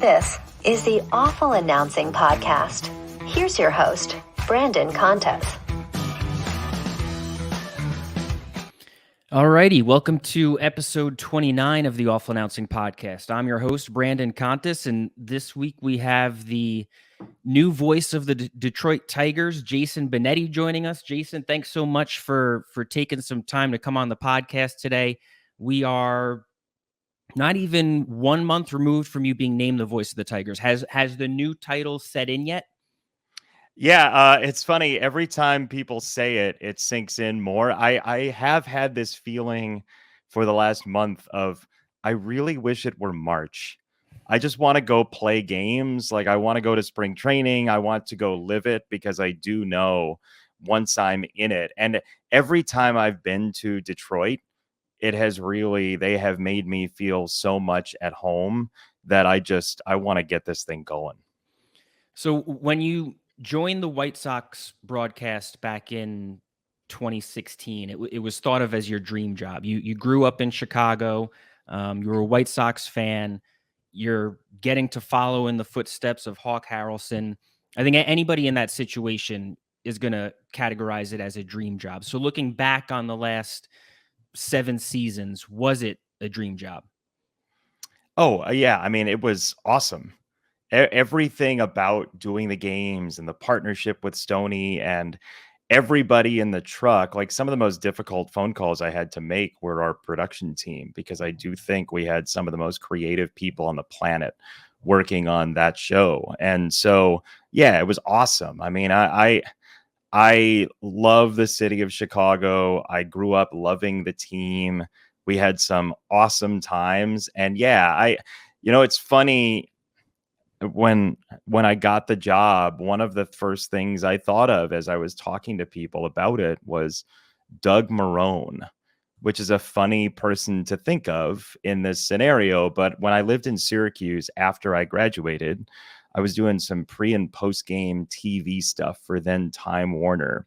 This is the Awful Announcing Podcast. Here's your host, Brandon Contes. Alrighty, welcome to episode 29 of the Awful Announcing Podcast. I'm your host, Brandon Contes, and this week we have the new voice of the Detroit Tigers, Jason Benetti, joining us. Jason, thanks so much for taking some time to come on the podcast today. We are not even 1 month removed from you being named the voice of the Tigers. Has the new title set in yet? Yeah, it's funny. Every time people say it, it sinks in more. I have had this feeling for the last month of, I really wish it were March. I just want to go play games. Like, I want to go to spring training. I want to go live it, because I do know once I'm in it. And every time I've been to Detroit, they have made me feel so much at home that I want to get this thing going. So when you joined the White Sox broadcast back in 2016, it was thought of as your dream job. You grew up in Chicago. You were a White Sox fan. You're getting to follow in the footsteps of Hawk Harrelson. I think anybody in that situation is going to categorize it as a dream job. So looking back on the last 7 seasons, was it a dream job? Oh, yeah. I mean, it was awesome. Everything about doing the games and the partnership with Stoney and everybody in the truck, like, some of the most difficult phone calls I had to make were our production team, because I do think we had some of the most creative people on the planet working on that show. And so, yeah, it was awesome. I mean, I love the city of Chicago. I grew up loving the team. We had some awesome times. And yeah, it's funny, when I got the job, one of the first things I thought of as I was talking to people about it was Doug Marrone, which is a funny person to think of in this scenario. But when I lived in Syracuse after I graduated, I was doing some pre and post game TV stuff for then Time Warner.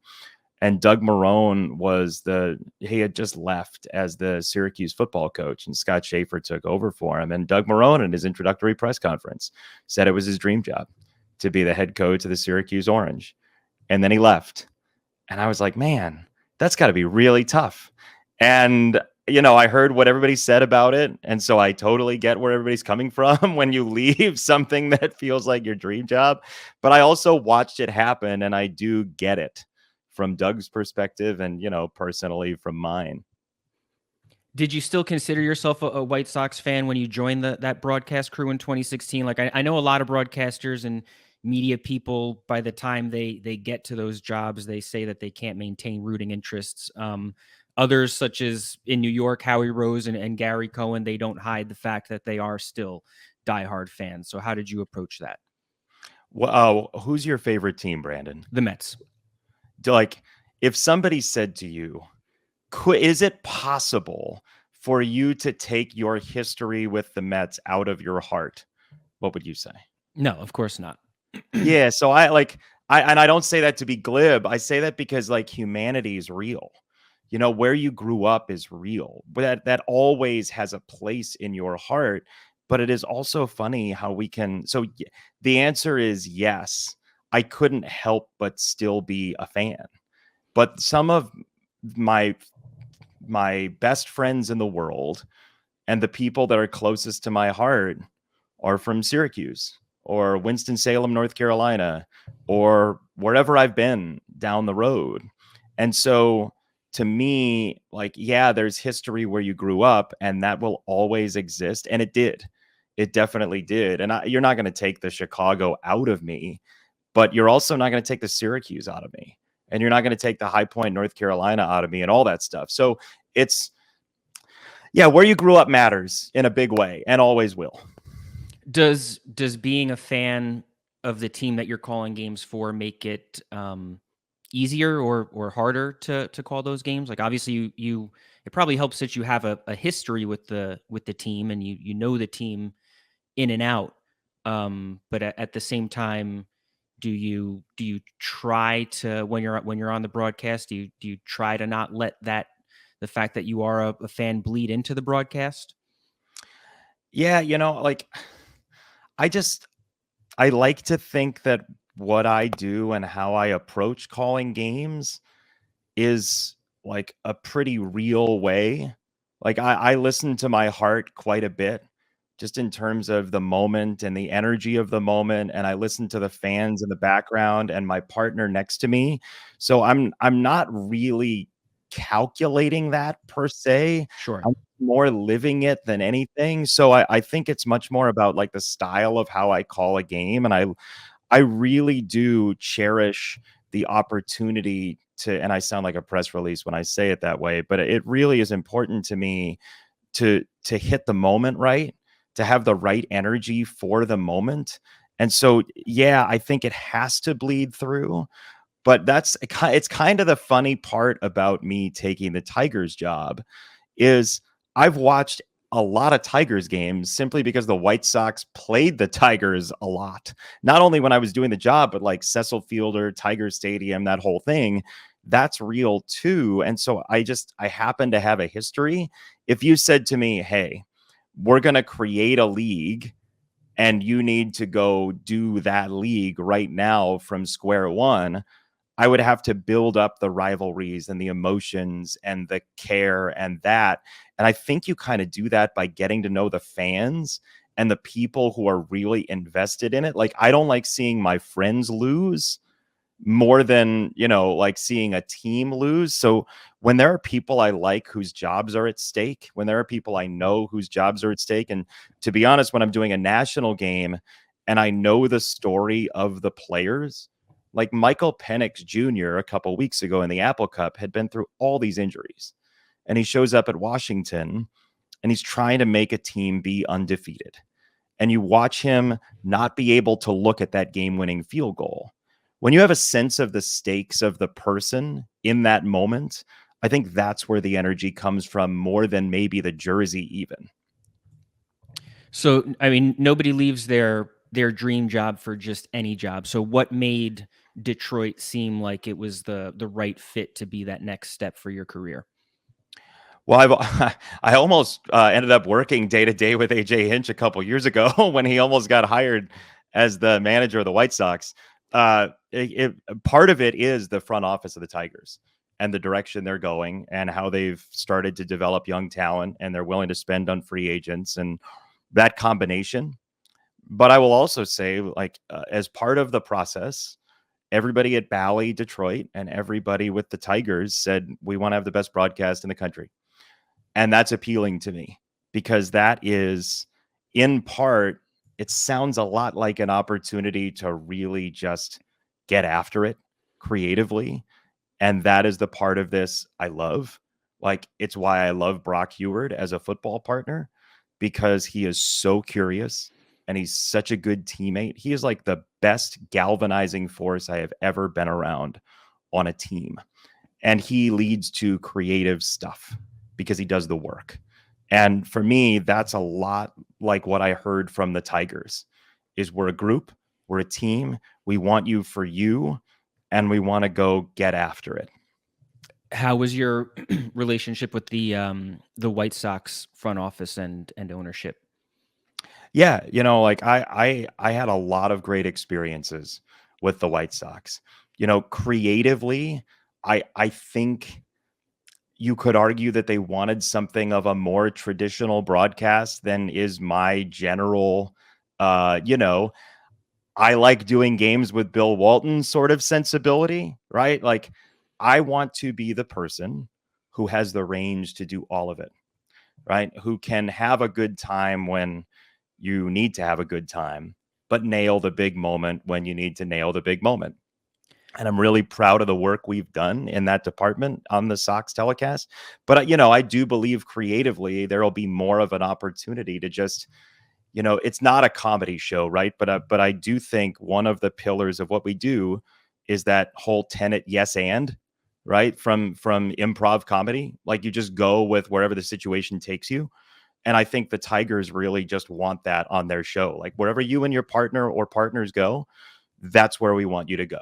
And Doug Marrone he had just left as the Syracuse football coach, and Scott Schaefer took over for him. And Doug Marrone, in his introductory press conference, said it was his dream job to be the head coach of the Syracuse Orange. And then he left. And I was like, man, that's got to be really tough. And, I heard what everybody said about it. And so I totally get where everybody's coming from when you leave something that feels like your dream job. But I also watched it happen, and I do get it from Doug's perspective and, personally from mine. Did you still consider yourself a White Sox fan when you joined that broadcast crew in 2016? Like, I know a lot of broadcasters and media people, by the time they get to those jobs, they say that they can't maintain rooting interests. Others, such as in New York, Howie Rose and Gary Cohen, they don't hide the fact that they are still diehard fans. So how did you approach that? Well, who's your favorite team, Brandon? The Mets. Like, if somebody said to you, is it possible for you to take your history with the Mets out of your heart, what would you say? No, of course not. Yeah. So I don't say that to be glib. I say that because, like, humanity is real. Where you grew up is real. That always has a place in your heart. But it is also funny how we can. So the answer is yes. I couldn't help but still be a fan. But some of my best friends in the world and the people that are closest to my heart are from Syracuse or Winston-Salem, North Carolina, or wherever I've been down the road. And so, to me, like, yeah, there's history where you grew up, and that will always exist. And it did. It definitely did. And you're not going to take the Chicago out of me, but you're also not going to take the Syracuse out of me. And you're not going to take the High Point, North Carolina out of me and all that stuff. So where you grew up matters in a big way and always will. Does being a fan of the team that you're calling games for make it easier or harder to call those games? Like, obviously it probably helps that you have a history with the team, and you know the team in and out. But at the same time, do you try to, when you're on the broadcast, do you try to not let the fact that you are a fan bleed into the broadcast? Yeah, like, I like to think that what I do and how I approach calling games is like a pretty real way. Like I listen to my heart quite a bit, just in terms of the moment and the energy of the moment. And I listen to the fans in the background and my partner next to me. So I'm not really calculating that per se. Sure. I'm more living it than anything. So I think it's much more about like the style of how I call a game. And I really do cherish the opportunity to, and I sound like a press release when I say it that way, but it really is important to me to hit the moment right, to have the right energy for the moment. And so, yeah, I think it has to bleed through, but it's kind of the funny part about me taking the Tigers job is I've watched a lot of Tigers games simply because the White Sox played the Tigers a lot. Not only when I was doing the job, but like Cecil Fielder, Tiger Stadium, that whole thing, that's real too. And so I happen to have a history. If you said to me, "Hey, we're going to create a league and you need to go do that league right now from square one," I would have to build up the rivalries and the emotions and the care and that. And I think you kind of do that by getting to know the fans and the people who are really invested in it. Like, I don't like seeing my friends lose more than, like seeing a team lose. So when there are people I like whose jobs are at stake, when there are people I know whose jobs are at stake, and to be honest, when I'm doing a national game and I know the story of the players, like Michael Penix Jr. a couple weeks ago in the Apple Cup had been through all these injuries, and he shows up at Washington and he's trying to make a team be undefeated. And you watch him not be able to look at that game-winning field goal. When you have a sense of the stakes of the person in that moment, I think that's where the energy comes from more than maybe the jersey even. So, I mean, nobody leaves their dream job for just any job. So what made Detroit seem like it was the right fit to be that next step for your career? Well, I almost ended up working day to day with AJ Hinch a couple years ago when he almost got hired as the manager of the White Sox. Part of it is the front office of the Tigers and the direction they're going and how they've started to develop young talent and they're willing to spend on free agents and that combination. But I will also say, like, as part of the process, everybody at Bally, Detroit, and everybody with the Tigers said, we want to have the best broadcast in the country. And that's appealing to me because that is, in part, it sounds a lot like an opportunity to really just get after it creatively. And that is the part of this I love. Like, it's why I love Brock Heward as a football partner, because he is so curious and he's such a good teammate. He is like the best galvanizing force I have ever been around on a team. And he leads to creative stuff because he does the work. And for me, that's a lot like what I heard from the Tigers is we're a group, we're a team. We want you for you, and we want to go get after it. How was your relationship with the White Sox front office and ownership? Yeah, like I had a lot of great experiences with the White Sox. Creatively, I think you could argue that they wanted something of a more traditional broadcast than is my general, I like doing games with Bill Walton sort of sensibility, right? Like, I want to be the person who has the range to do all of it, right? Who can have a good time when you need to have a good time, but nail the big moment when you need to nail the big moment. And I'm really proud of the work we've done in that department on the Sox telecast. But, I do believe creatively there will be more of an opportunity to just, it's not a comedy show, right? But I do think one of the pillars of what we do is that whole tenet, yes, and, right? From improv comedy, like you just go with wherever the situation takes you. And I think the Tigers really just want that on their show. Like, wherever you and your partner or partners go, that's where we want you to go.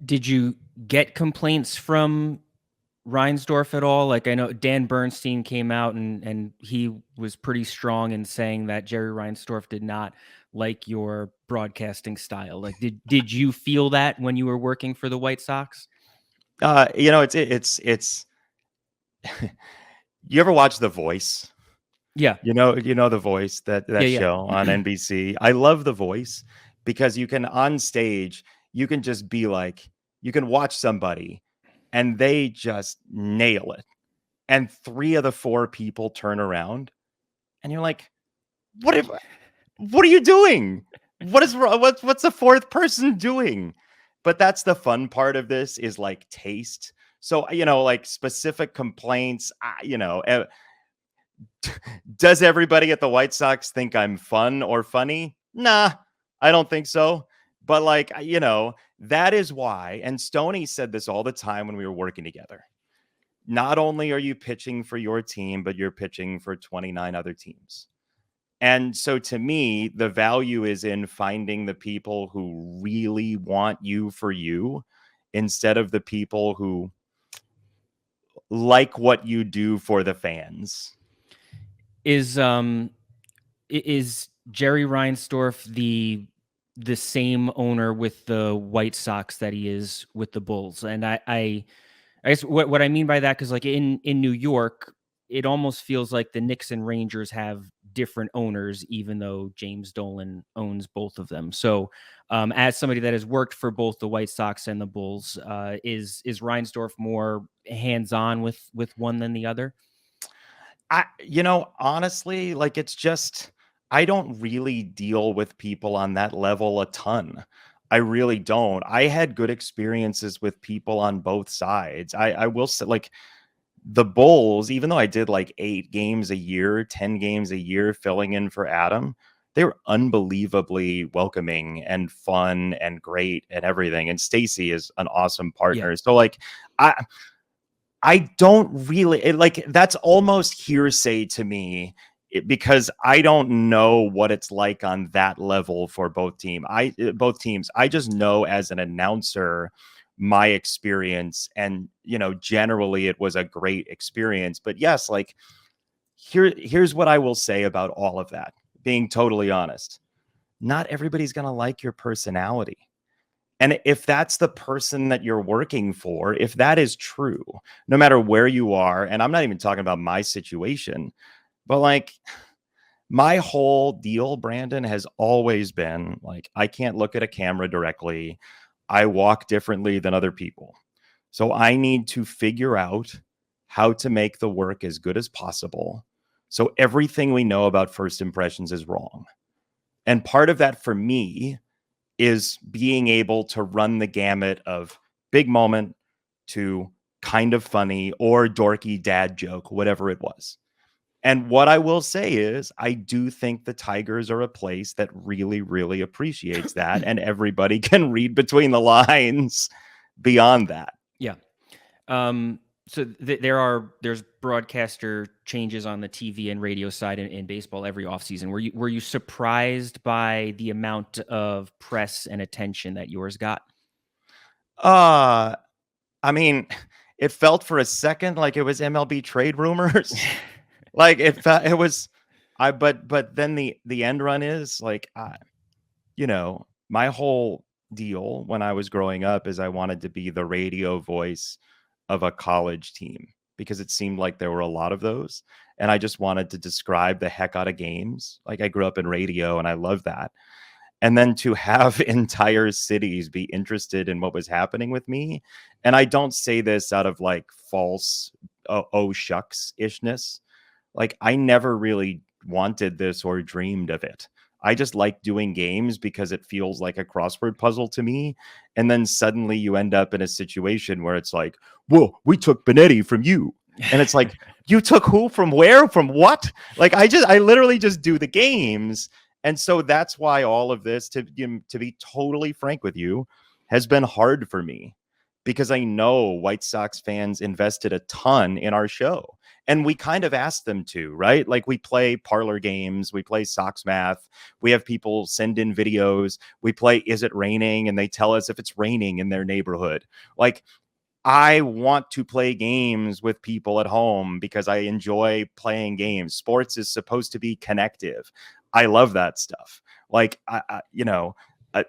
Did you get complaints from Reinsdorf at all? Like, I know Dan Bernstein came out and he was pretty strong in saying that Jerry Reinsdorf did not like your broadcasting style. Like, did you feel that when you were working for the White Sox? It's you ever watch The Voice? Yeah. You know The Voice, that Yeah. show on NBC. I love The Voice because you can on stage, you can just be like, you can watch somebody and they just nail it. And 3 of the 4 people turn around and you're like, what are you doing? What is wrong? What's the 4th person doing? But that's the fun part of this is like taste. So, like specific complaints, does everybody at the White Sox think I'm fun or funny? Nah, I don't think so. But like, that is why. And Stoney said this all the time when we were working together. Not only are you pitching for your team, but you're pitching for 29 other teams. And so to me, the value is in finding the people who really want you for you instead of the people who like what you do for the fans. Is Jerry Reinsdorf the same owner with the White Sox that he is with the Bulls? And I guess what I mean by that, because like in New York, it almost feels like the Knicks and Rangers have different owners, even though James Dolan owns both of them. So as somebody that has worked for both the White Sox and the Bulls, is Reinsdorf more hands-on with one than the other? Honestly, like it's just, I don't really deal with people on that level a ton. I really don't. I had good experiences with people on both sides. I will say, like, the Bulls, even though I did like 8 games a year, 10 games a year filling in for Adam, they were unbelievably welcoming and fun and great and everything. And Stacy is an awesome partner. Yeah. So like, I don't really like, that's almost hearsay to me because I don't know what it's like on that level for both teams. I just know as an announcer my experience, and generally it was a great experience. But yes, like here's what I will say about all of that, being totally honest. Not everybody's going to like your personality. And if that's the person that you're working for, if that is true, no matter where you are, and I'm not even talking about my situation, but like my whole deal, Brandon, has always been like, I can't look at a camera directly. I walk differently than other people. So I need to figure out how to make the work as good as possible. So everything we know about first impressions is wrong. And part of that for me is being able to run the gamut of big moment to kind of funny or dorky dad joke, whatever it was. And what I will say is I do think the Tigers are a place that really, really appreciates that. And everybody can read between the lines beyond that. Yeah. So there's broadcaster changes on the TV and radio side in baseball every offseason. Were you surprised by the amount of press and attention that yours got? I mean, it felt for a second like it was MLB trade rumors. Like it was, but then the end run is like, my whole deal when I was growing up is I wanted to be the radio voice of a college team because it seemed like there were a lot of those. And I just wanted to describe the heck out of games. Like I grew up in radio and I love that. And then to have entire cities be interested in what was happening with me. And I don't say this out of like false, oh shucks ishness. Like I never really wanted this or dreamed of it. I just like doing games because it feels like a crossword puzzle to me. And then suddenly you end up in a situation where it's like, whoa, we took Benetti from you. And it's like, you took who from where? From what? Like I literally just do the games. And so that's why all of this, to be totally frank with you, has been hard for me because I know White Sox fans invested a ton in our show. And we kind of asked them to, right? Like we play parlor games, we play Sox Math, we have people send in videos, we play Is It Raining? And they tell us if it's raining in their neighborhood. Like I want to play games with people at home because I enjoy playing games. Sports is supposed to be connective. I love that stuff. Like,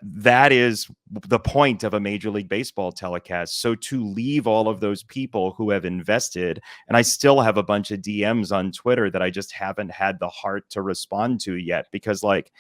that is the point of a Major League Baseball telecast. So to leave all of those people who have invested, and I still have a bunch of DMs on Twitter that I just haven't had the heart to respond to yet, because like,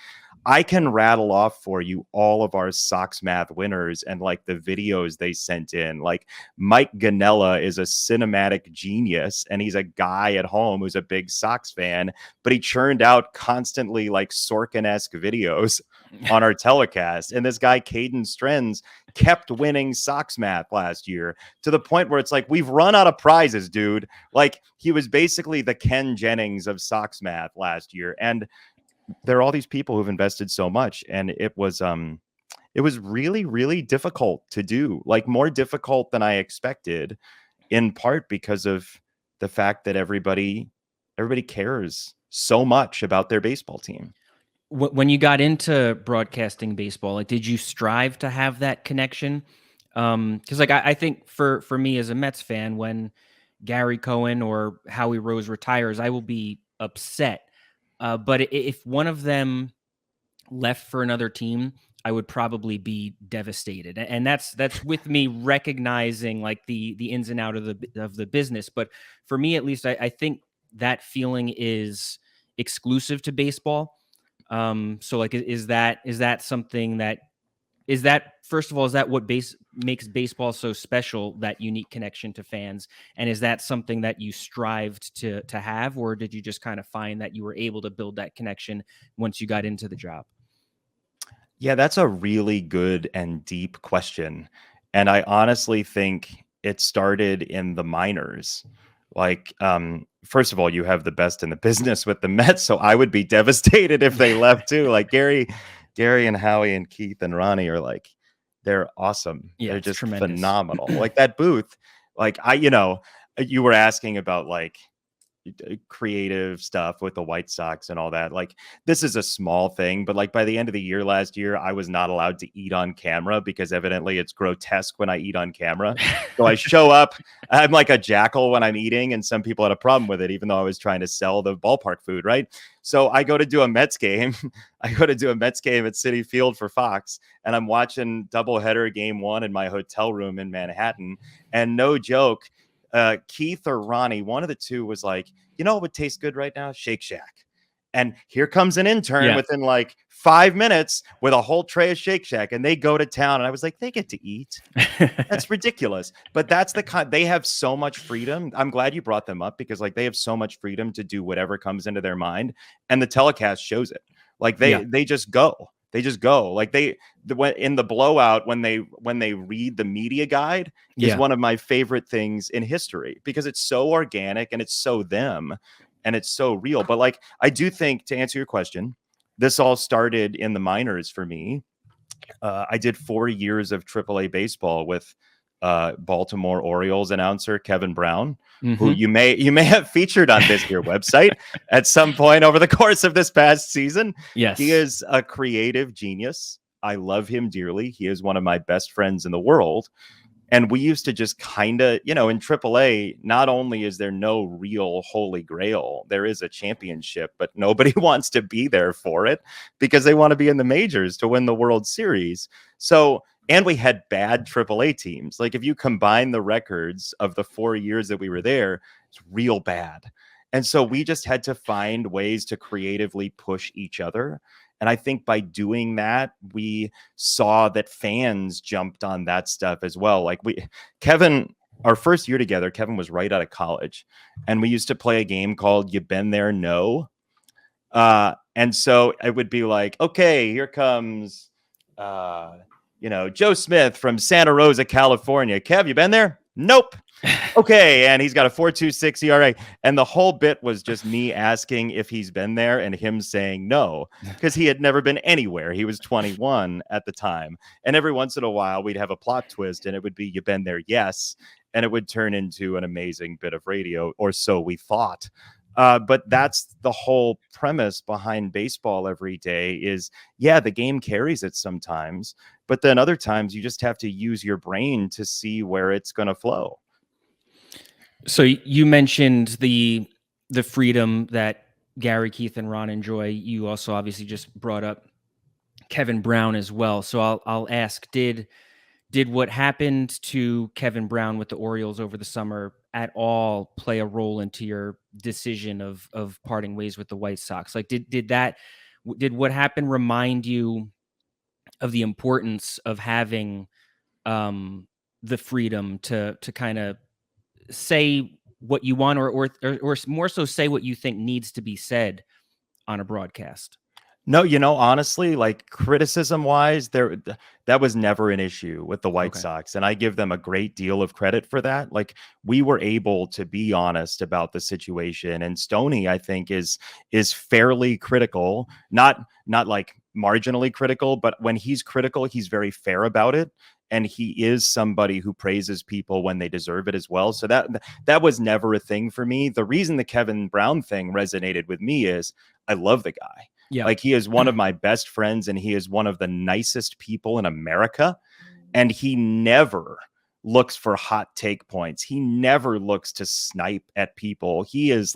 I can rattle off for you all of our Sox Math winners and like the videos they sent in. Like Mike Ganella is a cinematic genius, and he's a guy at home who's a big Sox fan, but he churned out constantly like Sorkin-esque videos on our telecast. And this guy, Caden Strenz, kept winning Sox Math last year to the point where it's like, we've run out of prizes, dude. Like he was basically the Ken Jennings of Sox Math last year. And there are all these people who've invested so much, and it was really, really difficult to do, like more difficult than I expected, in part because of the fact that everybody cares so much about their baseball team. When you got into broadcasting baseball, like, did you strive to have that connection? Because like I think for me as a Mets fan, when Gary Cohen or Howie Rose retires, I will be upset. But if one of them left for another team, I would probably be devastated. And that's with me recognizing like the ins and outs of the business. But for me, at least, I think that feeling is exclusive to baseball. So like, is that something that first of all, is that what makes baseball so special, that unique connection to fans? And is that something that you strived to have, or did you just kind of find that you were able to build that connection once you got into the job? Yeah, that's a really good and deep question. And I honestly think it started in the minors. Like, first of all, you have the best in the business with the Mets, so I would be devastated if they left too. Like Gary and Howie and Keith and Ronnie are like, they're awesome. Yeah, they're it's just tremendous. phenomenal. Like that booth, like you were asking about like creative stuff with the White Sox and all that. Like this is a small thing, but like by the end of the year last year, I was not allowed to eat on camera because evidently it's grotesque when I eat on camera. So I show up, I'm like a jackal when I'm eating, and some people had a problem with it, even though I was trying to sell the ballpark food, right? So I go to do a Mets game. I go to do a Mets game at Citi Field for Fox, and I'm watching doubleheader game 1 in my hotel room in Manhattan. And no joke, Keith or Ronnie, one of the two was like, you know what would taste good right now? Shake Shack. And here comes an intern within like 5 minutes with a whole tray of Shake Shack, and they go to town. And I was like, they get to eat. That's ridiculous. But that's the kind, they have so much freedom. I'm glad you brought them up, because like they have so much freedom to do whatever comes into their mind. And the telecast shows it. Like they just go. They just go. Like in the blowout, when they read the media guide is one of my favorite things in history, because it's so organic and it's so them and it's so real. But like, I do think, to answer your question, this all started in the minors for me. I did 4 years of AAA baseball with Baltimore Orioles announcer Kevin Brown, who you may have featured on this here website at some point over the course of this past season. Yes, he is a creative genius. I love him dearly. He is one of my best friends in the world. And we used to just kind of, in AAA, not only is there no real holy grail, there is a championship, but nobody wants to be there for it because they want to be in the majors to win the World Series. So, and we had bad AAA teams. Like if you combine the records of the 4 years that we were there, it's real bad. And so we just had to find ways to creatively push each other. And I think by doing that, we saw that fans jumped on that stuff as well. Like Kevin, our first year together, Kevin was right out of college, and we used to play a game called You Been There? No. And so it would be like, okay, here comes, Joe Smith from Santa Rosa, California. Kev, you been there? Nope. Okay, and he's got a 4.26 ERA, and the whole bit was just me asking if he's been there and him saying no, because he had never been anywhere. He was 21 at the time, and every once in a while we'd have a plot twist, and it would be "You been there? Yes," and it would turn into an amazing bit of radio, or so we thought. But that's the whole premise behind baseball every day is, the game carries it sometimes, But then other times you just have to use your brain to see where it's going to flow. So you mentioned the freedom that Gary, Keith, and Ron enjoy. You also obviously just brought up Kevin Brown as well. So I'll ask, did what happened to Kevin Brown with the Orioles over the summer at all play a role into your decision of parting ways with the White Sox? Like, did what happened remind you of the importance of having the freedom to kind of say what you want, or more so say what you think needs to be said on a broadcast? No, honestly, like criticism wise, that was never an issue with the White Okay. Sox. And I give them a great deal of credit for that. Like we were able to be honest about the situation. And Stoney, I think, is fairly critical, not like marginally critical, but when he's critical, he's very fair about it. And he is somebody who praises people when they deserve it as well. So that was never a thing for me. The reason the Kevin Brown thing resonated with me is I love the guy. Yeah. Like he is one of my best friends and he is one of the nicest people in America. And he never looks for hot take points. He never looks to snipe at people. He is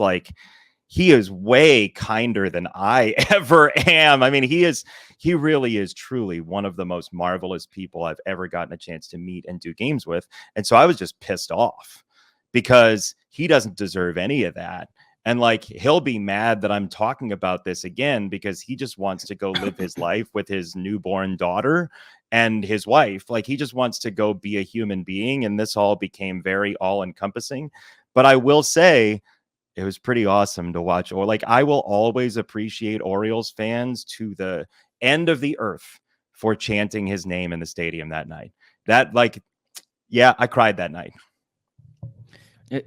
way kinder than I ever am. I mean, he really is truly one of the most marvelous people I've ever gotten a chance to meet and do games with. And so I was just pissed off because he doesn't deserve any of that. And like, he'll be mad that I'm talking about this again because he just wants to go live his life with his newborn daughter and his wife. Like he just wants to go be a human being. And this all became very all encompassing. But I will say it was pretty awesome to watch. Or like, I will always appreciate Orioles fans to the end of the earth for chanting his name in the stadium that night. That like, yeah, I cried that night.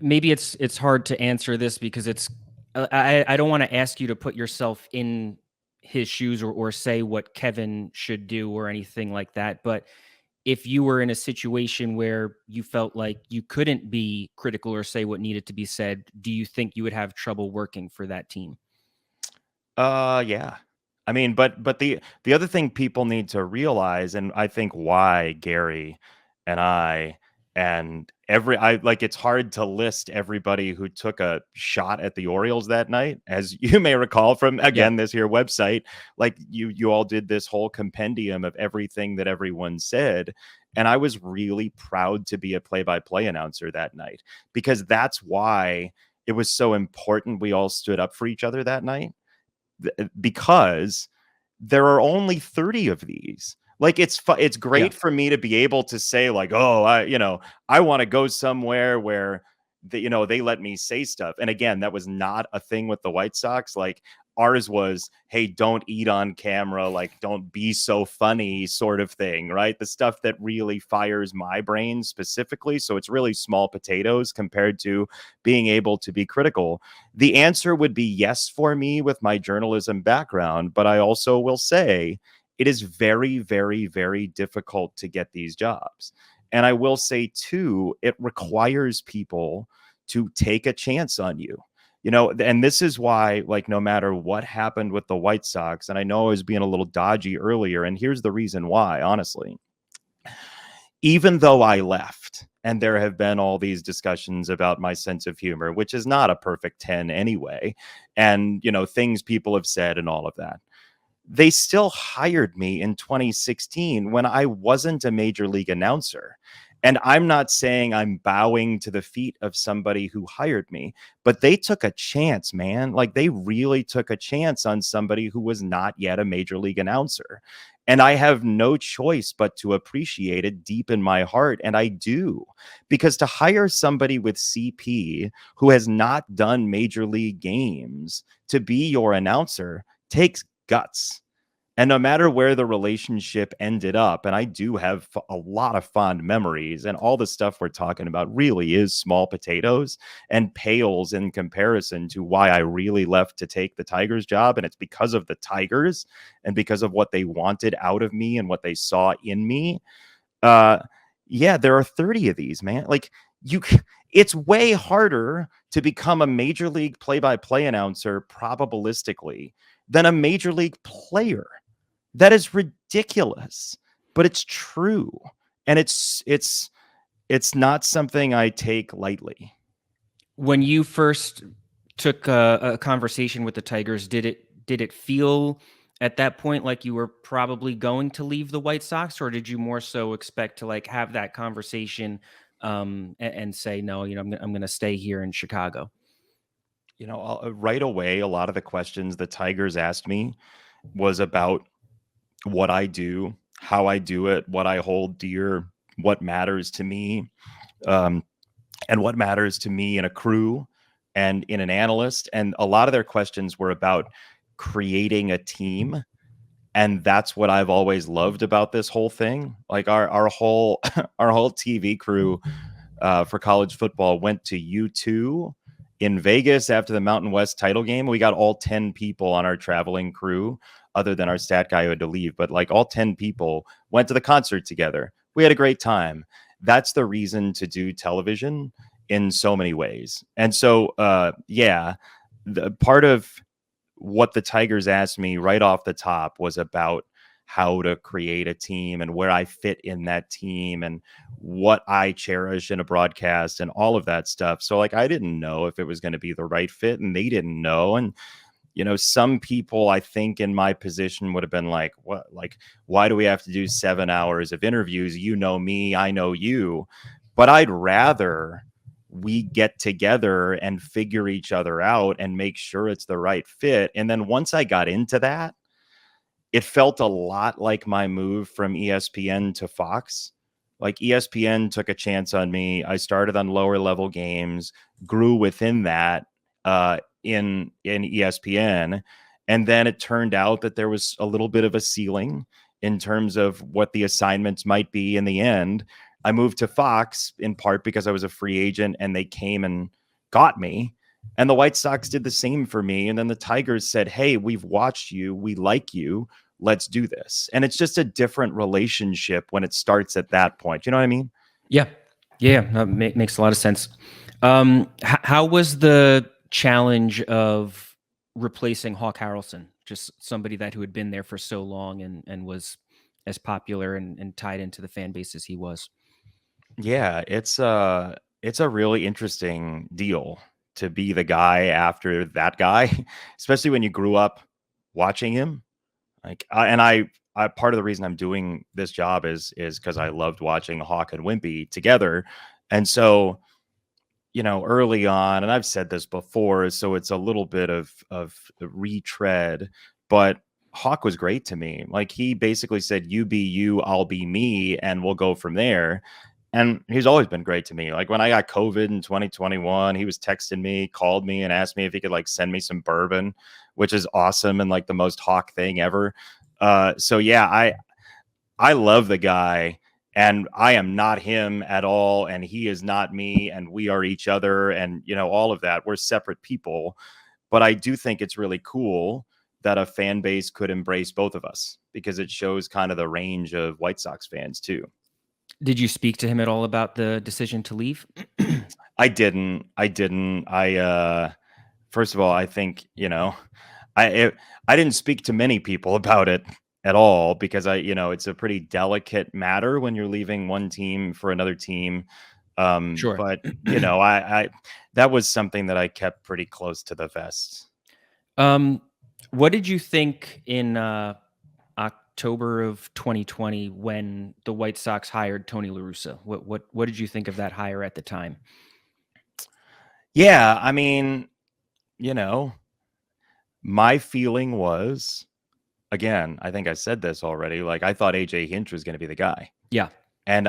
Maybe it's hard to answer this because it's I don't want to ask you to put yourself in his shoes or say what Kevin should do or anything like that. But if you were in a situation where you felt like you couldn't be critical or say what needed to be said, do you think you would have trouble working for that team? Yeah. I mean, but the other thing people need to realize, and I think why Gary and I and it's hard to list everybody who took a shot at the Orioles that night, as you may recall from this here website. Like you all did this whole compendium of everything that everyone said, and I was really proud to be a play-by-play announcer that night because that's why it was so important we all stood up for each other that night. Because there are only 30 of these. Like it's great for me to be able to say like, oh, I want to go somewhere where they let me say stuff. And again, that was not a thing with the White Sox. Like ours was, hey, don't eat on camera, like don't be so funny sort of thing, right? The stuff that really fires my brain specifically. So it's really small potatoes compared to being able to be critical. The answer would be yes for me with my journalism background, but I also will say it is very, very, very difficult to get these jobs. And I will say too, it requires people to take a chance on you. And this is why, like, no matter what happened with the White Sox, and I know I was being a little dodgy earlier, and here's the reason why, honestly. Even though I left, and there have been all these discussions about my sense of humor, which is not a perfect 10 anyway, and, things people have said and all of that, they still hired me in 2016 when I wasn't a major league announcer. And I'm not saying I'm bowing to the feet of somebody who hired me, but they took a chance, man. Like they really took a chance on somebody who was not yet a major league announcer. And I have no choice but to appreciate it deep in my heart. And I do, because to hire somebody with CP who has not done major league games to be your announcer takes guts. And no matter where the relationship ended up, and I do have a lot of fond memories, and all the stuff we're talking about really is small potatoes and pales in comparison to why I really left to take the Tigers job. And it's because of the Tigers and because of what they wanted out of me and what they saw in me. Yeah, there are 30 of these, man. Like it's way harder to become a major league play-by-play announcer probabilistically than a major league player. That is ridiculous. but it's true. And it's not something I take lightly. When you first took a conversation with the Tigers, did it feel at that point like you were probably going to leave the White Sox, or did you more so expect to like have that conversation and say, no, I'm going to stay here in Chicago? Right away, a lot of the questions the Tigers asked me was about what I do, how I do it, what I hold dear, what matters to me, and what matters to me in a crew and in an analyst. And a lot of their questions were about creating a team. And that's what I've always loved about this whole thing. Like our whole our whole TV crew for college football went to U2 in Vegas after the Mountain West title game. We got all 10 people on our traveling crew, other than our stat guy who had to leave, but like all 10 people went to the concert together. We had a great time. That's the reason to do television in so many ways. And so, the part of what the Tigers asked me right off the top was about how to create a team and where I fit in that team and what I cherish in a broadcast and all of that stuff. So like, I didn't know if it was going to be the right fit, and they didn't know. And, some people I think in my position would have been like, what, like, why do we have to do 7 hours of interviews? You know me, I know you, but I'd rather we get together and figure each other out and make sure it's the right fit. And then once I got into that, it felt a lot like my move from ESPN to Fox. Like ESPN took a chance on me. I started on lower level games, grew within that in ESPN. And then it turned out that there was a little bit of a ceiling in terms of what the assignments might be in the end. I moved to Fox in part because I was a free agent and they came and got me. And the White Sox did the same for me. And then the Tigers said, hey, we've watched you. We like you. Let's do this. And it's just a different relationship when it starts at that point. You know what I mean? Yeah. Yeah. That makes a lot of sense. How was the challenge of replacing Hawk Harrelson? Just somebody who had been there for so long and was as popular and tied into the fan base as he was. Yeah, it's a really interesting deal to be the guy after that guy, especially when you grew up watching him. Like, I part of the reason I'm doing this job is because I loved watching Hawk and Wimpy together, and so early on, and I've said this before, so it's a little bit of retread, but Hawk was great to me. Like he basically said, "You be you, I'll be me, and we'll go from there." And he's always been great to me. Like when I got COVID in 2021, he was texting me, called me, and asked me if he could like send me some bourbon, which is awesome and like the most Hawk thing ever. So yeah, I love the guy, and I am not him at all, and he is not me, and we are each other, and all of that. We're separate people, but I do think it's really cool that a fan base could embrace both of us because it shows kind of the range of White Sox fans too. Did you speak to him at all about the decision to leave? I didn't. First of all, I think, I didn't speak to many people about it at all because it's a pretty delicate matter when you're leaving one team for another team. Sure. But I that was something that I kept pretty close to the vest. What did you think in October of 2020 when the White Sox hired Tony La Russa? What did you think of that hire at the time? Yeah, I mean, my feeling was, again, I think I said this already, like I thought AJ Hinch was going to be the guy. Yeah. And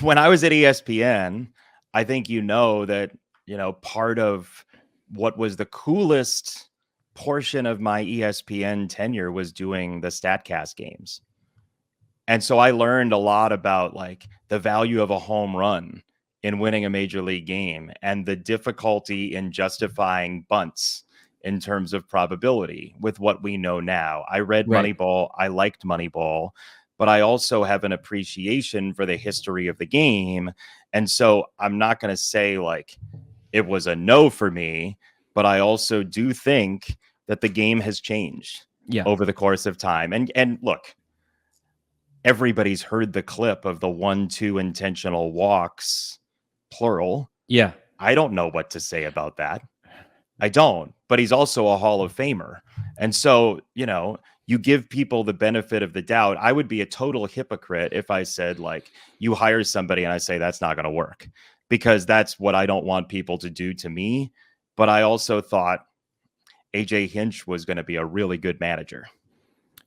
when I was at ESPN, I think that, part of what was the coolest portion of my ESPN tenure was doing the StatCast games. And so I learned a lot about like the value of a home run in winning a major league game and the difficulty in justifying bunts in terms of probability with what we know now. I read Right. Moneyball. I liked Moneyball, but I also have an appreciation for the history of the game. And so I'm not going to say like it was a no for me, but I also do think that the game has changed over the course of time. And look, everybody's heard the clip of the 1-2 intentional walks, plural. Yeah. I don't know what to say about that. I don't, but he's also a Hall of Famer. And so, you give people the benefit of the doubt. I would be a total hypocrite if I said, like, you hire somebody and I say that's not going to work, because that's what I don't want people to do to me. But I also thought AJ Hinch was going to be a really good manager.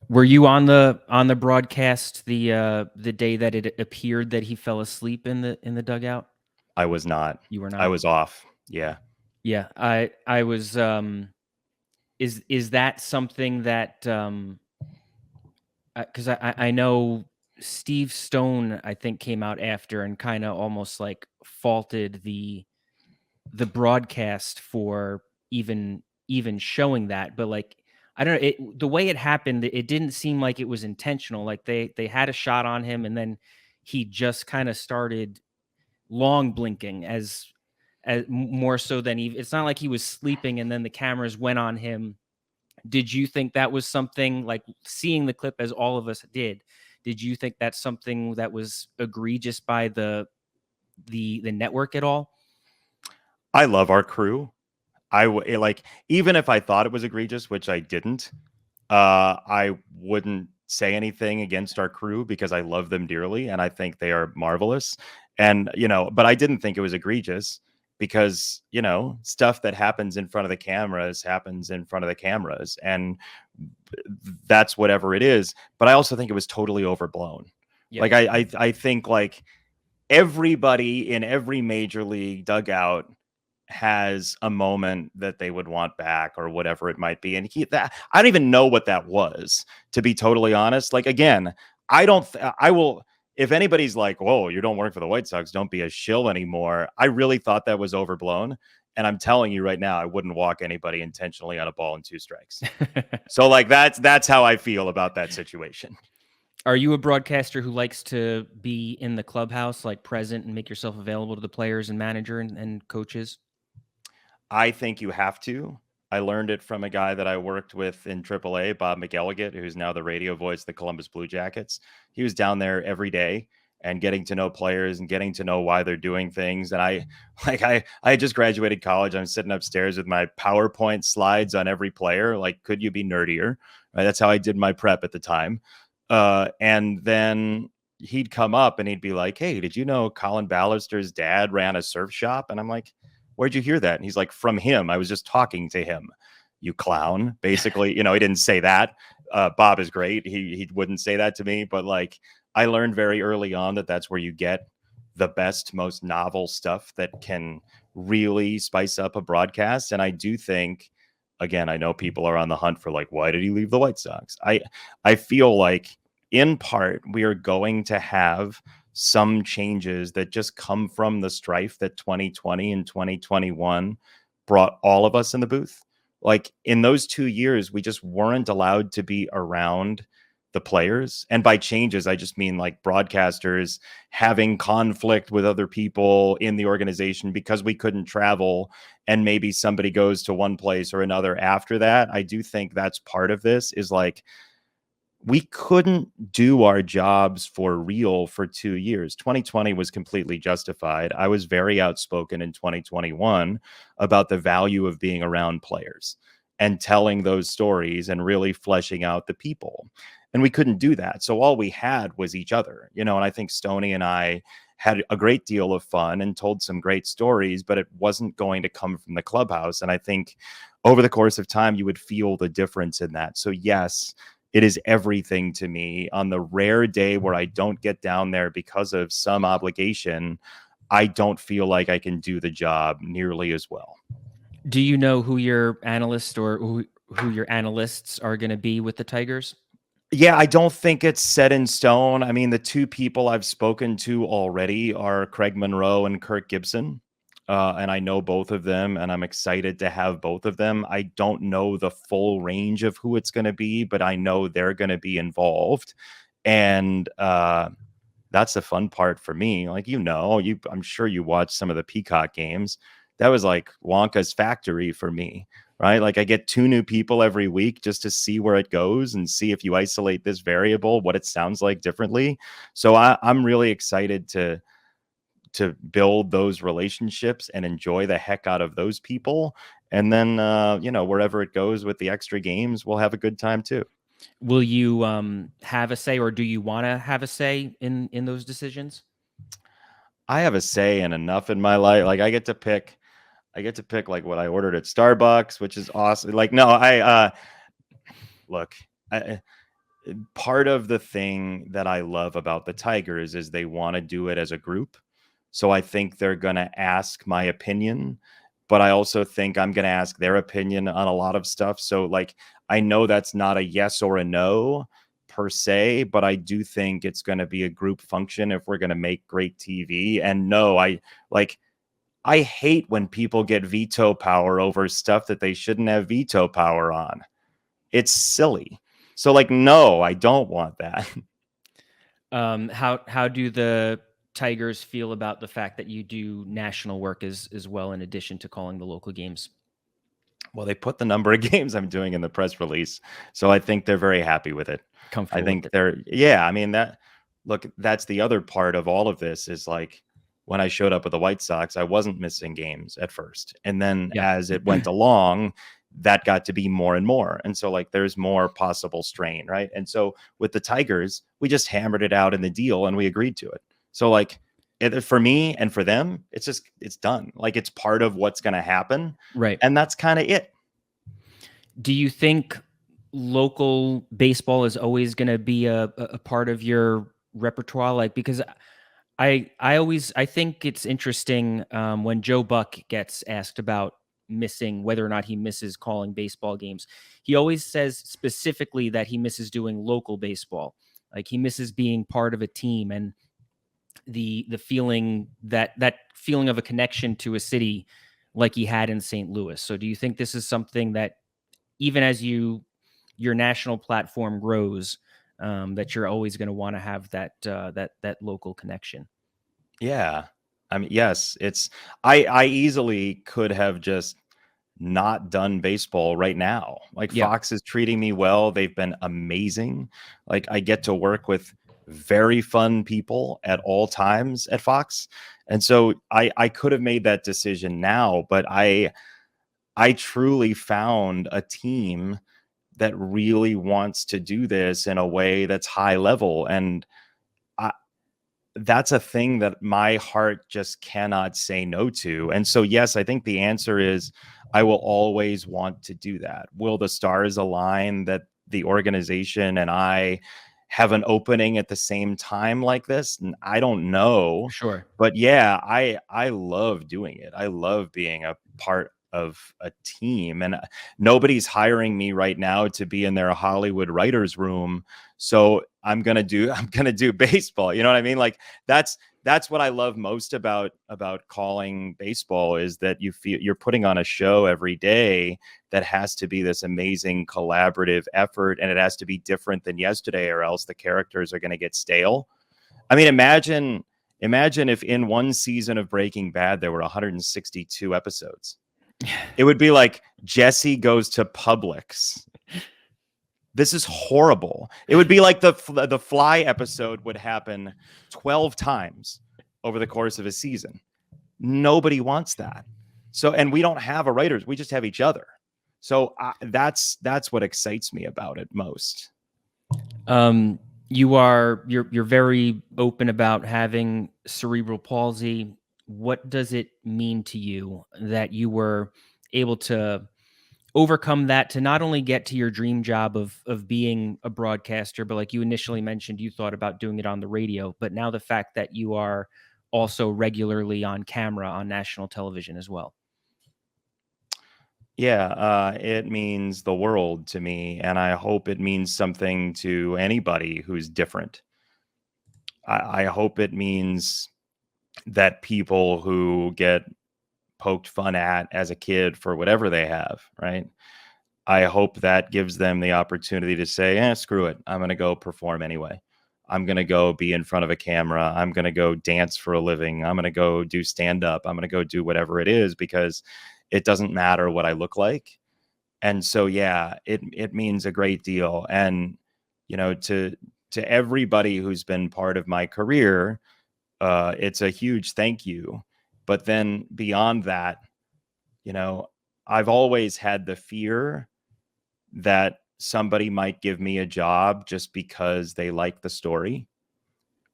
Were you on the broadcast the day that it appeared that he fell asleep in the dugout? I was not. You were not. I was off. Yeah. Yeah, I was. Is that something that? Because I know Steve Stone, I think, came out after and kind of almost like faulted the broadcast for even showing that, but like, I don't know, the way it happened, it didn't seem like it was intentional. Like they had a shot on him and then he just kind of started long blinking as more so than it's not like he was sleeping and then the cameras went on him. Did you think that was something, like seeing the clip as all of us did you think that's something that was egregious by the network at all? I love our crew. Even if I thought it was egregious, which I didn't, I wouldn't say anything against our crew because I love them dearly and I think they are marvelous. And, but I didn't think it was egregious because, stuff that happens in front of the cameras happens in front of the cameras, and that's whatever it is. But I also think it was totally overblown. Yeah. Like, I think like everybody in every major league dugout has a moment that they would want back or whatever it might be. And I don't even know what that was, to be totally honest. Like, again, I will, if anybody's like, whoa, you don't work for the White Sox, don't be a shill anymore. I really thought that was overblown. And I'm telling you right now, I wouldn't walk anybody intentionally on a ball and 2 strikes. So like, that's how I feel about that situation. Are you a broadcaster who likes to be in the clubhouse, like present and make yourself available to the players and manager and coaches? I think you have to. I learned it from a guy that I worked with in AAA, Bob McElligott, who's now the radio voice of the Columbus Blue Jackets. He was down there every day and getting to know players and getting to know why they're doing things. And I had just graduated college. I'm sitting upstairs with my PowerPoint slides on every player. Like, could you be nerdier? Right? That's how I did my prep at the time. And then he'd come up and he'd be like, hey, did you know Colin Ballister's dad ran a surf shop? And I'm like, where'd you hear that? And he's like, from him. I was just talking to him, you clown. Basically, he didn't say that. Bob is great. He wouldn't say that to me. But like, I learned very early on that that's where you get the best, most novel stuff that can really spice up a broadcast. And I do think, again, I know people are on the hunt for like, why did he leave the White Sox? I feel like in part we are going to have some changes that just come from the strife that 2020 and 2021 brought all of us in the booth. Like, in those 2 years, we just weren't allowed to be around the players. And by changes, I just mean like broadcasters having conflict with other people in the organization because we couldn't travel, and maybe somebody goes to one place or another after that. I do think that's part of this, is like, we couldn't do our jobs for real for 2 years. 2020 was completely justified. I was very outspoken in 2021 about the value of being around players and telling those stories and really fleshing out the people. And we couldn't do that. So all we had was each other, and I think Stoney and I had a great deal of fun and told some great stories, but it wasn't going to come from the clubhouse. And I think over the course of time, you would feel the difference in that. So yes, it is everything to me. On the rare day where I don't get down there because of some obligation, I don't feel like I can do the job nearly as well. Do you know who your analyst or who your analysts are going to be with the Tigers? Yeah, I don't think it's set in stone. I mean, the 2 people I've spoken to already are Craig Monroe and Kirk Gibson. And I know both of them, and I'm excited to have both of them. I don't know the full range of who it's going to be, but I know they're going to be involved. And that's the fun part for me. Like, I'm sure you watched some of the Peacock games. That was like Wonka's factory for me. right? Like I get 2 new people every week just to see where it goes and see if you isolate this variable, what it sounds like differently. So I'm really excited to build those relationships and enjoy the heck out of those people. And then, wherever it goes with the extra games, we'll have a good time too. Will you have a say, or do you want to have a say in those decisions? I have a say in enough in my life. Like I get to pick like what I ordered at Starbucks, which is awesome. Like, no, look, part of the thing that I love about the Tigers is they want to do it as a group. So I think they're going to ask my opinion, but I also think I'm going to ask their opinion on a lot of stuff. So like, I know that's not a yes or a no per se, but I do think it's going to be a group function if we're going to make great TV. And no, I hate when people get veto power over stuff that they shouldn't have veto power on. It's silly. So like, no, I don't want that. How do the Tigers feel about the fact that you do national work as well, in addition to calling the local games? Well, they put the number of games I'm doing in the press release, so I think they're very happy with it. Comfortable I think with it. I mean, that's the other part of all of this is like when I showed up with the White Sox, I wasn't missing games at first. And then as it went along, that got to be more and more. And so like there's more possible strain, right? And so with the Tigers, we just hammered it out in the deal and we agreed to it. So like for me and for them, it's done. Like it's part of what's going to happen. Right. And that's kind of it. Do you think local baseball is always going to be a part of your repertoire? Like, because I think it's interesting when Joe Buck gets asked about missing, whether or not he misses calling baseball games. He always says specifically that he misses doing local baseball. Like he misses being part of a team and the feeling that feeling of a connection to a city like he had in St. Louis. So do you think this is something that even as your national platform grows, that you're always going to want to have that local connection? Yeah. I mean, yes, I easily could have just not done baseball right now. Like Fox is treating me well. They've been amazing. Like I get to work with very fun people at all times at Fox. And so I could have made that decision now, but I truly found a team that really wants to do this in a way that's high level. And that's a thing that my heart just cannot say no to. And so, yes, I think the answer is I will always want to do that. Will the stars align that the organization and I have an opening at the same time like this? And I don't know. Sure. But yeah, I love doing it. I love being a part of a team, and nobody's hiring me right now to be in their Hollywood writers room. So I'm going to do baseball. You know what I mean? Like that's what I love most about calling baseball is that you feel you're putting on a show every day that has to be this amazing collaborative effort. And it has to be different than yesterday or else the characters are going to get stale. I mean, imagine if in one season of Breaking Bad, there were 162 episodes. It would be like Jesse goes to Publix. This is horrible. It would be like the Fly episode would happen 12 times over the course of a season. Nobody wants that. So, and we don't have a writers. We just have each other. So that's what excites me about it most. You're very open about having cerebral palsy. What does it mean to you that you were able to overcome that to not only get to your dream job of being a broadcaster, but like you initially mentioned, you thought about doing it on the radio, but now the fact that you are also regularly on camera on national television as well? Yeah, it means the world to me, and I hope it means something to anybody who's different. I hope it means that people who get poked fun at as a kid for whatever they have, right? I hope that gives them the opportunity to say, screw it. I'm going to go perform anyway. I'm going to go be in front of a camera. I'm going to go dance for a living. I'm going to go do stand up. I'm going to go do whatever it is because it doesn't matter what I look like. And so, yeah, it means a great deal. And, to everybody who's been part of my career, it's a huge thank you. But then beyond that, I've always had the fear that somebody might give me a job just because they like the story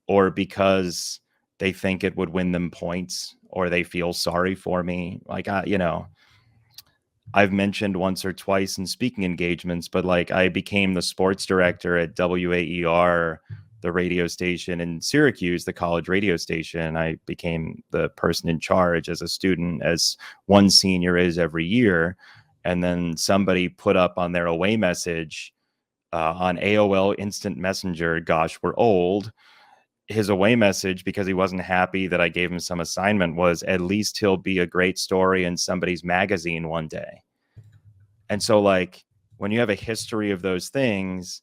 or because they think it would win them points or they feel sorry for me. Like, I've mentioned once or twice in speaking engagements, but like I became the sports director at WAER, the radio station in Syracuse, the college radio station. I became the person in charge as a student, as one senior is every year. And then somebody put up on their away message on AOL Instant Messenger, gosh, we're old. His away message, because he wasn't happy that I gave him some assignment, was at least he'll be a great story in somebody's magazine one day. And so, like, when you have a history of those things,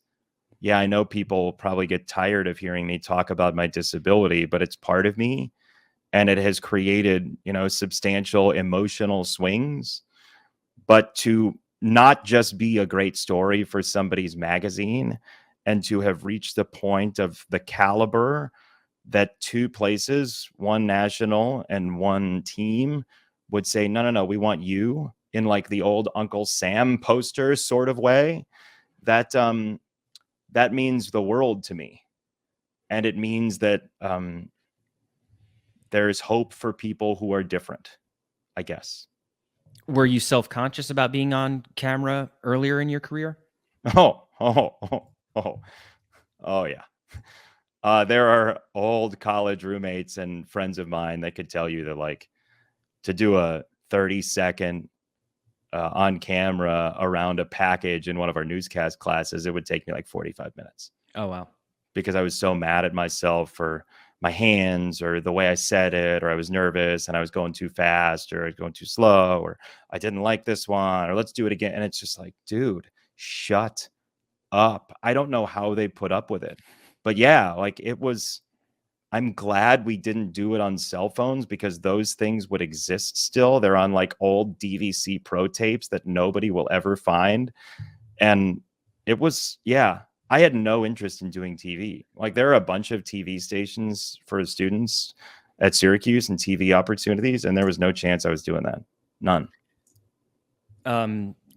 yeah, I know people probably get tired of hearing me talk about my disability, but it's part of me. And it has created, substantial emotional swings. But to not just be a great story for somebody's magazine and to have reached the point of the caliber that two places, one national and one team, would say, no, we want you, in like the old Uncle Sam poster sort of way, that means the world to me. And it means that there's hope for people who are different, I guess. Were you self-conscious about being on camera earlier in your career? Oh, yeah. There are old college roommates and friends of mine that could tell you that, like, to do a 30-second on camera around a package in one of our newscast classes, it would take me like 45 minutes. Oh, wow. Because I was so mad at myself for my hands or the way I said it, or I was nervous and I was going too fast or I was going too slow, or I didn't like this one, or let's do it again. And it's just like, dude, shut up. I don't know how they put up with it. But yeah, like I'm glad we didn't do it on cell phones because those things would exist still. They're on like old DVC pro tapes that nobody will ever find. And it was, yeah, I had no interest in doing TV. Like, there are a bunch of TV stations for students at Syracuse and TV opportunities, and there was no chance I was doing that. None.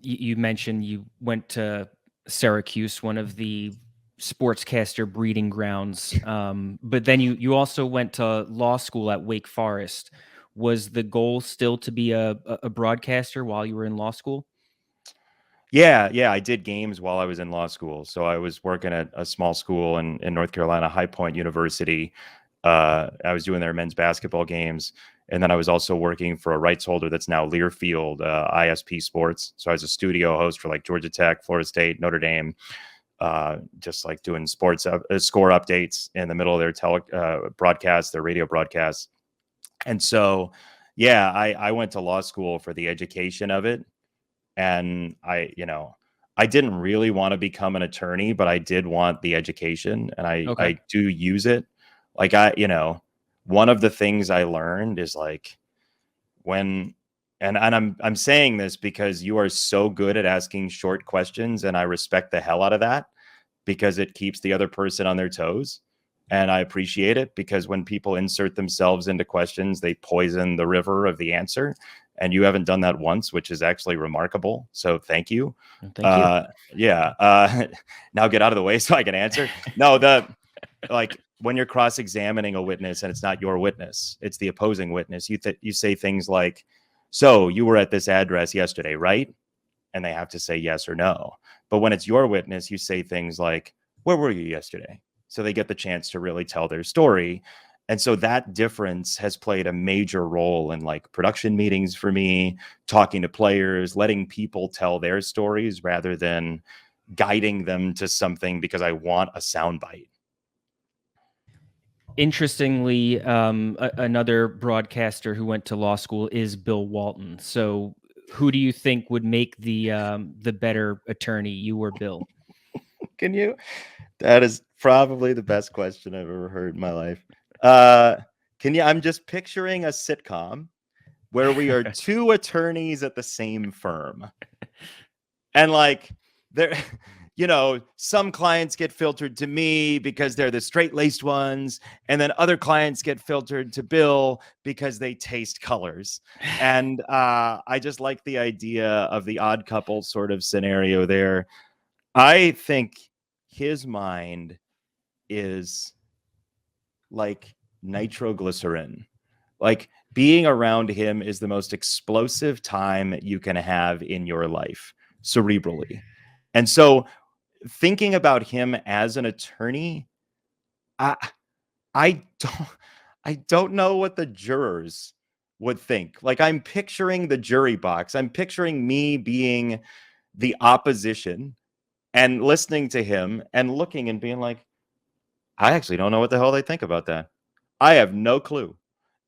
You mentioned you went to Syracuse, one of the sportscaster breeding grounds. But then you also went to law school at Wake Forest. Was the goal still to be a broadcaster while you were in law school? Yeah, I did games while I was in law school. So I was working at a small school in North Carolina, High Point University. I was doing their men's basketball games. And then I was also working for a rights holder that's now Learfield, ISP Sports. So I was a studio host for like Georgia Tech, Florida State, Notre Dame, just like doing sports score updates in the middle of their broadcasts, their radio broadcasts. And so, yeah, I went to law school for the education of it. And I didn't really want to become an attorney, but I did want the education, and I do use it. Like, one of the things I learned is like and I'm saying this because you are so good at asking short questions, and I respect the hell out of that because it keeps the other person on their toes. And I appreciate it because when people insert themselves into questions, they poison the river of the answer. And you haven't done that once, which is actually remarkable. So thank you. Thank you. Yeah. Now get out of the way so I can answer. No, like when you're cross-examining a witness and it's not your witness, it's the opposing witness. You say things like, so you were at this address yesterday, right? And they have to say yes or no. But when it's your witness, you say things like, where were you yesterday? So they get the chance to really tell their story. And so that difference has played a major role in like production meetings for me, talking to players, letting people tell their stories rather than guiding them to something because I want a soundbite. Interestingly, another broadcaster who went to law school is Bill Walton. So who do you think would make the better attorney, you or Bill? Can you? That is probably the best question I've ever heard in my life. Can you? I'm just picturing a sitcom where we are two attorneys at the same firm. And like there, some clients get filtered to me because they're the straight-laced ones, and then other clients get filtered to Bill because they taste colors. And I just like the idea of the odd couple sort of scenario there. I think his mind is like nitroglycerin. Like being around him is the most explosive time you can have in your life cerebrally. And so thinking about him as an attorney, I I don't I don't know what the jurors would think. Like I'm picturing the jury box. I'm picturing me being the opposition and listening to him and looking and being like, I actually don't know what the hell they think about that. I have no clue.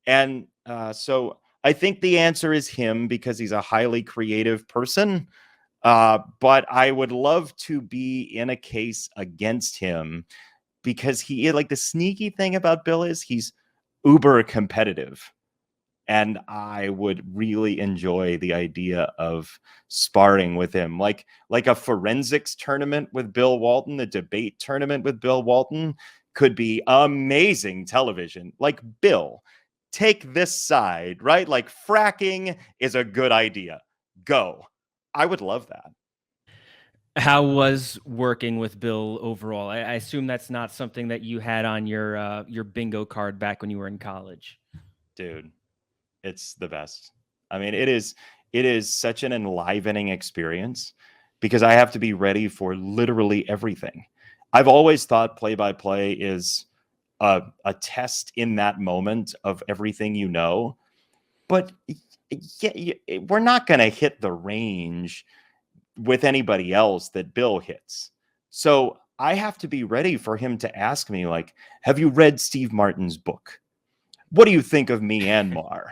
And so I think the answer is him because he's a highly creative person. But I would love to be in a case against him because he, like, the sneaky thing about Bill is he's uber competitive. And I would really enjoy the idea of sparring with him, like a forensics tournament with Bill Walton, a debate tournament with Bill Walton could be amazing television. Like, Bill, take this side, right? Like fracking is a good idea. Go. I would love that. How was working with Bill overall? I assume that's not something that you had on your bingo card back when you were in college. Dude, it's the best. I mean, it is such an enlivening experience because I have to be ready for literally everything. I've always thought play-by-play is a test in that moment of everything you know, but we're not going to hit the range with anybody else that Bill hits. So I have to be ready for him to ask me, like, have you read Steve Martin's book? What do you think of Myanmar?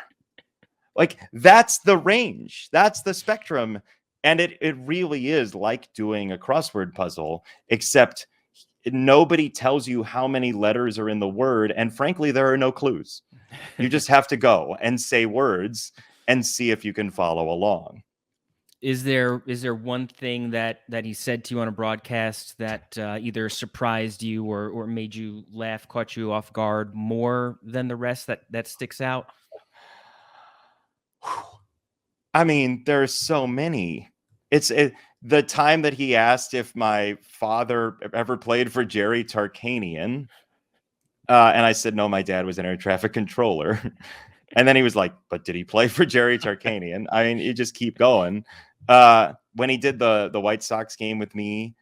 Like, that's the range. That's the spectrum. And it really is like doing a crossword puzzle, except nobody tells you how many letters are in the word. And frankly, there are no clues. You just have to go and say words and see if you can follow along. Is there one thing that he said to you on a broadcast that either surprised you or made you laugh, caught you off guard more than the rest that sticks out? I mean, there's so many. The time that he asked if my father ever played for Jerry Tarkanian, and I said no, my dad was an air traffic controller. And then he was like, "But did he play for Jerry Tarkanian?" I mean, you just keep going. When he did the White Sox game with me,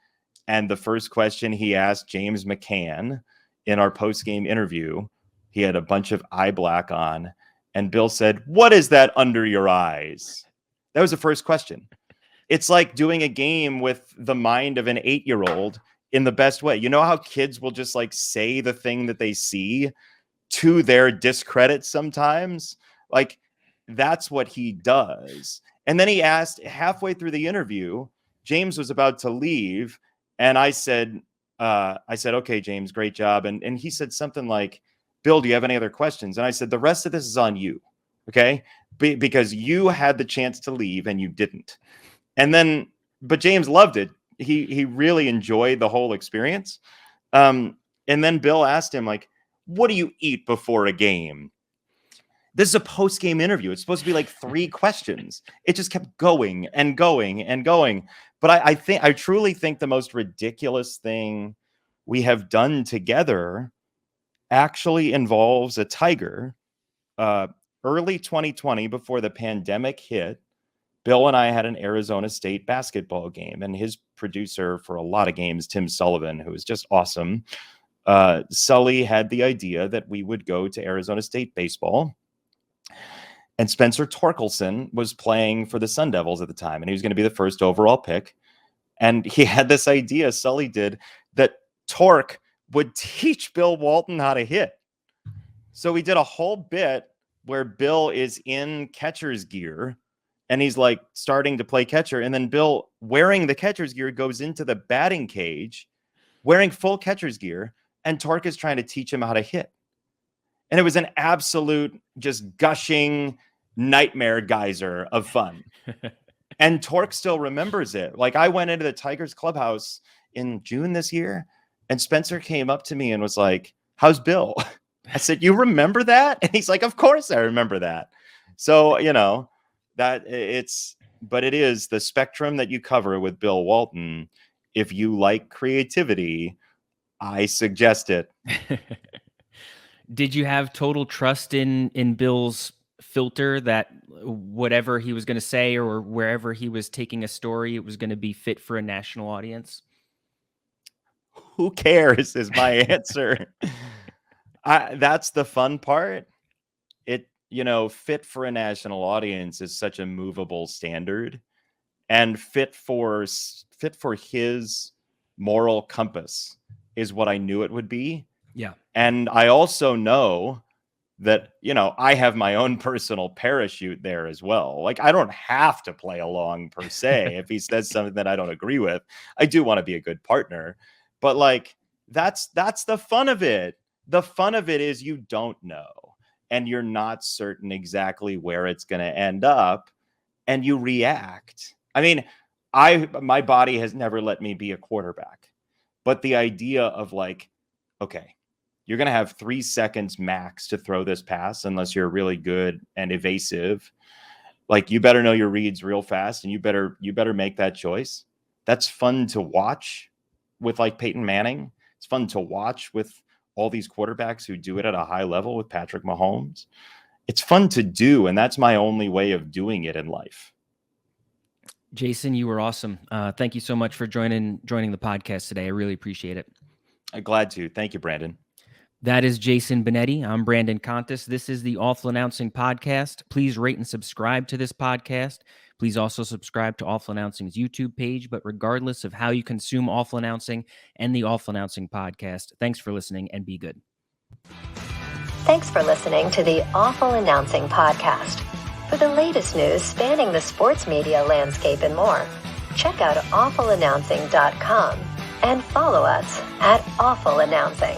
and the first question he asked James McCann in our post-game interview, he had a bunch of eye black on, and Bill said, "What is that under your eyes?" That was the first question. It's like doing a game with the mind of an 8-year-old in the best way. You know how kids will just like say the thing that they see to their discredit sometimes? Like, that's what he does. And then he asked halfway through the interview, James was about to leave, and I said, "Okay, James, great job." And he said something like, "Bill, do you have any other questions?" And I said, "The rest of this is on you, okay? Because you had the chance to leave and you didn't." And then, but James loved it. He really enjoyed the whole experience. And then Bill asked him, like, "What do you eat before a game?" This is a post-game interview. It's supposed to be like 3 questions. It just kept going and going and going. But I truly think the most ridiculous thing we have done together actually involves a Tiger. Early 2020, before the pandemic hit, Bill and I had an Arizona State basketball game, and his producer for a lot of games, Tim Sullivan, who was just awesome, Sully had the idea that we would go to Arizona State baseball. And Spencer Torkelson was playing for the Sun Devils at the time, and he was going to be the first overall pick. And he had this idea, Sully did, that Torque would teach Bill Walton how to hit. So we did a whole bit where Bill is in catcher's gear, and he's like starting to play catcher. And then Bill, wearing the catcher's gear, goes into the batting cage wearing full catcher's gear, and Torque is trying to teach him how to hit. And it was an absolute just gushing nightmare geyser of fun. And Torque still remembers it. Like, I went into the Tigers clubhouse in June this year, and Spencer came up to me and was like, "How's Bill?" I said, "You remember that?" And he's like, "Of course I remember that." So, but it is the spectrum that you cover with Bill Walton. If you like creativity, I suggest it. Did you have total trust in Bill's filter that whatever he was going to say or wherever he was taking a story, it was going to be fit for a national audience? Who cares is my answer. That's the fun part. It, fit for a national audience is such a movable standard, and fit for his moral compass is what I knew it would be. Yeah. And I also know that, I have my own personal parachute there as well. Like, I don't have to play along per se. If he says something that I don't agree with, I do want to be a good partner. But like, that's the fun of it. The fun of it is you don't know, and you're not certain exactly where it's going to end up, and you react. I mean, my body has never let me be a quarterback, but the idea of like, okay, you're going to have 3 seconds max to throw this pass unless you're really good and evasive. Like, you better know your reads real fast, and you better make that choice. That's fun to watch with like Peyton Manning. It's fun to watch with all these quarterbacks who do it at a high level with Patrick Mahomes. It's fun to do, and that's my only way of doing it in life. Jason, you were awesome. Thank you so much for joining the podcast today. I really appreciate it. I'm glad to. Thank you, Brandon. That is Jason Benetti. I'm Brandon Contes. This is the Awful Announcing Podcast. Please rate and subscribe to this podcast. Please also subscribe to Awful Announcing's YouTube page. But regardless of how you consume Awful Announcing and the Awful Announcing Podcast, thanks for listening and be good. Thanks for listening to the Awful Announcing Podcast. For the latest news spanning the sports media landscape and more, check out awfulannouncing.com and follow us at Awful Announcing.